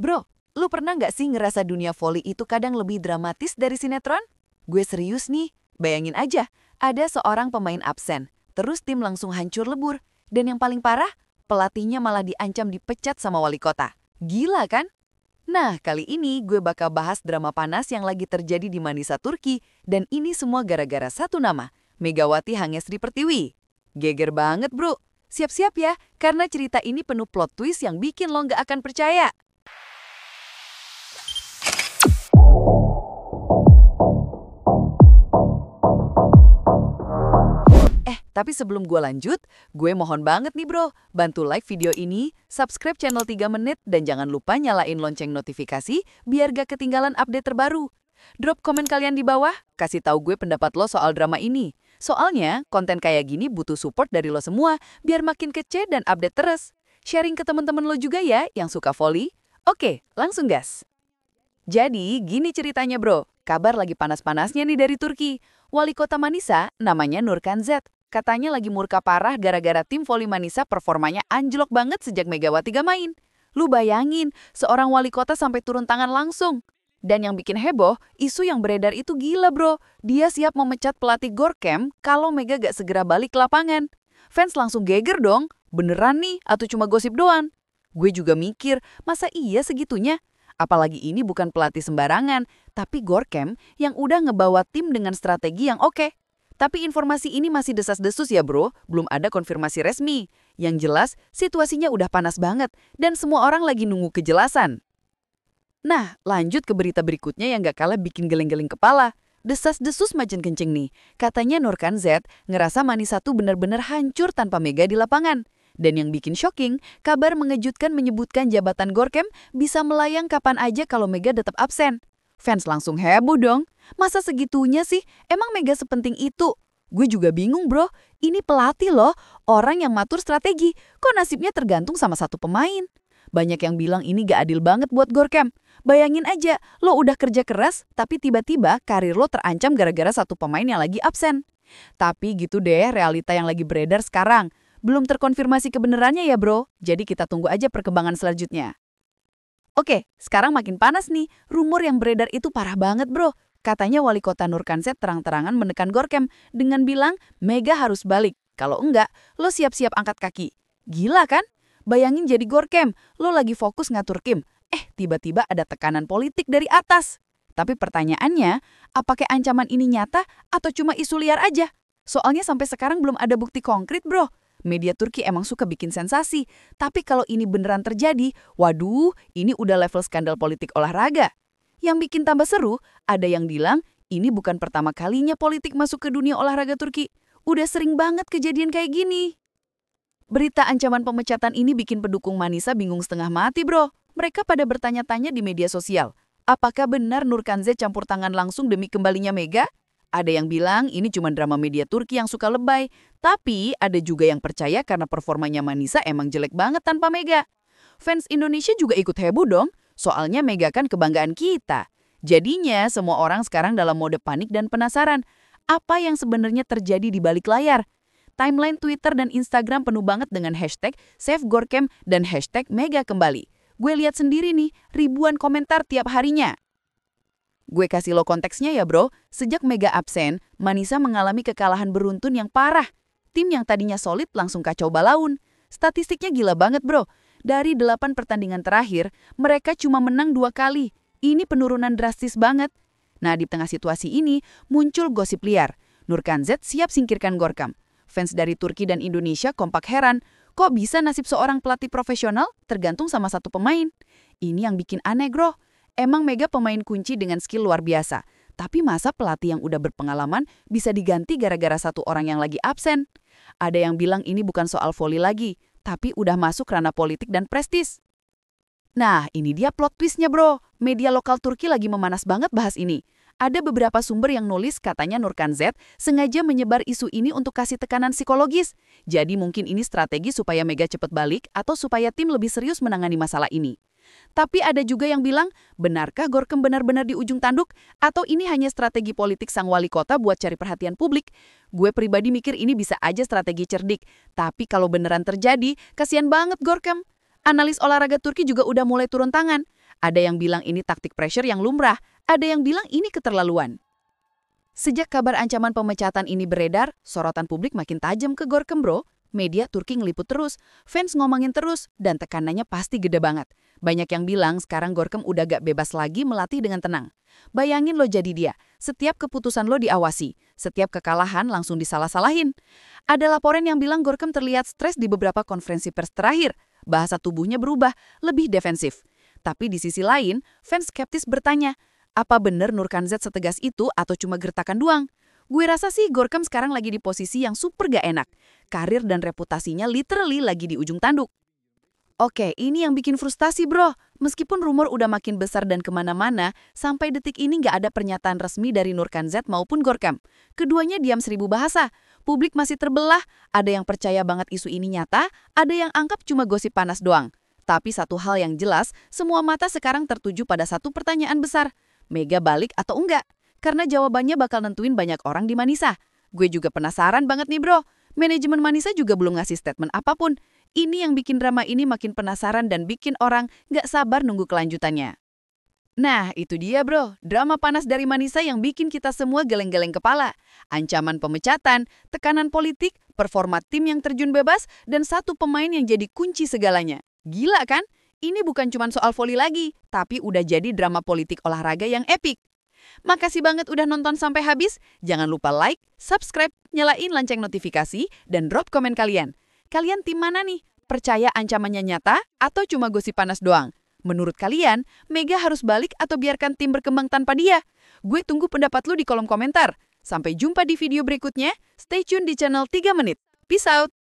Bro, lu pernah nggak sih ngerasa dunia voli itu kadang lebih dramatis dari sinetron? Gue serius nih, bayangin aja, ada seorang pemain absen, terus tim langsung hancur lebur. Dan yang paling parah, pelatihnya malah diancam dipecat sama wali kota. Gila kan? Nah, kali ini gue bakal bahas drama panas yang lagi terjadi di Manisa, Turki. Dan ini semua gara-gara satu nama, Megawati Hangestri Pertiwi. Geger banget bro, siap-siap ya, karena cerita ini penuh plot twist yang bikin lo nggak akan percaya. Tapi sebelum gue lanjut, gue mohon banget nih bro, bantu like video ini, subscribe channel 3 menit, dan jangan lupa nyalain lonceng notifikasi biar gak ketinggalan update terbaru. Drop komen kalian di bawah, kasih tahu gue pendapat lo soal drama ini. Soalnya, konten kayak gini butuh support dari lo semua, biar makin kece dan update terus. Sharing ke teman-teman lo juga ya yang suka volley. Oke, langsung gas. Jadi, gini ceritanya bro, kabar lagi panas-panasnya nih dari Turki. Wali kota Manisa namanya Nurkan Z. Katanya lagi murka parah gara-gara tim voli Manisa performanya anjlok banget sejak Megawati gak main. Lu bayangin, seorang wali kota sampai turun tangan langsung. Dan yang bikin heboh, isu yang beredar itu gila bro. Dia siap memecat pelatih Gorkem kalau Mega gak segera balik ke lapangan. Fans langsung geger dong, beneran nih atau cuma gosip doang? Gue juga mikir, masa iya segitunya? Apalagi ini bukan pelatih sembarangan, tapi Gorkem yang udah ngebawa tim dengan strategi yang oke. Tapi informasi ini masih desas-desus ya bro, belum ada konfirmasi resmi. Yang jelas, situasinya udah panas banget dan semua orang lagi nunggu kejelasan. Nah, lanjut ke berita berikutnya yang gak kalah bikin geleng-geleng kepala. Desas-desus makin kenceng nih. Katanya Nurkan Z ngerasa Manisa tuh bener-bener hancur tanpa Mega di lapangan. Dan yang bikin shocking, kabar mengejutkan menyebutkan jabatan Gorkem bisa melayang kapan aja kalau Mega tetap absen. Fans langsung heboh dong. Masa segitunya sih? Emang Mega sepenting itu? Gue juga bingung bro. Ini pelatih loh, orang yang matur strategi. Kok nasibnya tergantung sama satu pemain? Banyak yang bilang ini gak adil banget buat Gorkem. Bayangin aja, lo udah kerja keras, tapi tiba-tiba karir lo terancam gara-gara satu pemain yang lagi absen. Tapi gitu deh realita yang lagi beredar sekarang. Belum terkonfirmasi kebenarannya ya bro, jadi kita tunggu aja perkembangan selanjutnya. Oke, sekarang makin panas nih. Rumor yang beredar itu parah banget bro. Katanya wali kota Nurkan Z terang-terangan menekan Gorkem dengan bilang Mega harus balik. Kalau enggak, lo siap-siap angkat kaki. Gila kan? Bayangin jadi Gorkem, lo lagi fokus ngatur tim. Tiba-tiba ada tekanan politik dari atas. Tapi pertanyaannya, apakah ancaman ini nyata atau cuma isu liar aja? Soalnya sampai sekarang belum ada bukti konkret bro. Media Turki emang suka bikin sensasi. Tapi kalau ini beneran terjadi, waduh, ini udah level skandal politik olahraga. Yang bikin tambah seru, ada yang bilang ini bukan pertama kalinya politik masuk ke dunia olahraga Turki. Udah sering banget kejadian kayak gini. Berita ancaman pemecatan ini bikin pendukung Manisa bingung setengah mati bro. Mereka pada bertanya-tanya di media sosial. Apakah benar Nurkan Z campur tangan langsung demi kembalinya Mega? Ada yang bilang ini cuma drama media Turki yang suka lebay. Tapi ada juga yang percaya karena performanya Manisa emang jelek banget tanpa Mega. Fans Indonesia juga ikut heboh dong. Soalnya Mega kan kebanggaan kita. Jadinya semua orang sekarang dalam mode panik dan penasaran. Apa yang sebenarnya terjadi di balik layar? Timeline Twitter dan Instagram penuh banget dengan hashtag Save Gorkem dan hashtag Mega kembali. Gue lihat sendiri nih, ribuan komentar tiap harinya. Gue kasih lo konteksnya ya bro, sejak Mega absen, Manisa mengalami kekalahan beruntun yang parah. Tim yang tadinya solid langsung kacau balaun. Statistiknya gila banget bro. Dari 8 pertandingan terakhir, mereka cuma menang 2 kali. Ini penurunan drastis banget. Nah di tengah situasi ini, muncul gosip liar. Nurkan Z siap singkirkan Gorkem. Fans dari Turki dan Indonesia kompak heran. Kok bisa nasib seorang pelatih profesional tergantung sama satu pemain? Ini yang bikin aneh bro. Emang Mega pemain kunci dengan skill luar biasa. Tapi masa pelatih yang udah berpengalaman bisa diganti gara-gara satu orang yang lagi absen? Ada yang bilang ini bukan soal voli lagi, tapi udah masuk ranah politik dan prestis. Nah, ini dia plot twistnya bro. Media lokal Turki lagi memanas banget bahas ini. Ada beberapa sumber yang nulis katanya Nurkan Z sengaja menyebar isu ini untuk kasih tekanan psikologis. Jadi mungkin ini strategi supaya Mega cepet balik atau supaya tim lebih serius menangani masalah ini. Tapi ada juga yang bilang, benarkah Gorkem benar-benar di ujung tanduk? Atau ini hanya strategi politik sang wali kota buat cari perhatian publik? Gue pribadi mikir ini bisa aja strategi cerdik. Tapi kalau beneran terjadi, kasihan banget Gorkem. Analis olahraga Turki juga udah mulai turun tangan. Ada yang bilang ini taktik pressure yang lumrah, ada yang bilang ini keterlaluan. Sejak kabar ancaman pemecatan ini beredar, sorotan publik makin tajam ke Gorkem bro. Media Turki ngeliput terus, fans ngomongin terus, dan tekanannya pasti gede banget. Banyak yang bilang sekarang Gorkem udah gak bebas lagi melatih dengan tenang. Bayangin lo jadi dia, setiap keputusan lo diawasi, setiap kekalahan langsung disalah-salahin. Ada laporan yang bilang Gorkem terlihat stres di beberapa konferensi pers terakhir, bahasa tubuhnya berubah, lebih defensif. Tapi di sisi lain, fans skeptis bertanya, apa bener Nurkan Z setegas itu atau cuma gertakan doang? Gue rasa sih Gorkem sekarang lagi di posisi yang super gak enak. Karir dan reputasinya literally lagi di ujung tanduk. Oke, ini yang bikin frustasi bro. Meskipun rumor udah makin besar dan kemana-mana, sampai detik ini gak ada pernyataan resmi dari Nurkan Z maupun Gorkem. Keduanya diam seribu bahasa. Publik masih terbelah, ada yang percaya banget isu ini nyata, ada yang anggap cuma gosip panas doang. Tapi satu hal yang jelas, semua mata sekarang tertuju pada satu pertanyaan besar. Mega balik atau enggak? Karena jawabannya bakal nentuin banyak orang di Manisa. Gue juga penasaran banget nih bro. Manajemen Manisa juga belum ngasih statement apapun. Ini yang bikin drama ini makin penasaran dan bikin orang nggak sabar nunggu kelanjutannya. Nah, itu dia bro. Drama panas dari Manisa yang bikin kita semua geleng-geleng kepala. Ancaman pemecatan, tekanan politik, performa tim yang terjun bebas, dan satu pemain yang jadi kunci segalanya. Gila kan? Ini bukan cuma soal voli lagi, tapi udah jadi drama politik olahraga yang epik. Makasih banget udah nonton sampai habis. Jangan lupa like, subscribe, nyalain lonceng notifikasi, dan drop komen kalian. Kalian tim mana nih? Percaya ancamannya nyata atau cuma gosip panas doang? Menurut kalian, Mega harus balik atau biarkan tim berkembang tanpa dia? Gue tunggu pendapat lu di kolom komentar. Sampai jumpa di video berikutnya. Stay tune di channel 3 Menit. Peace out!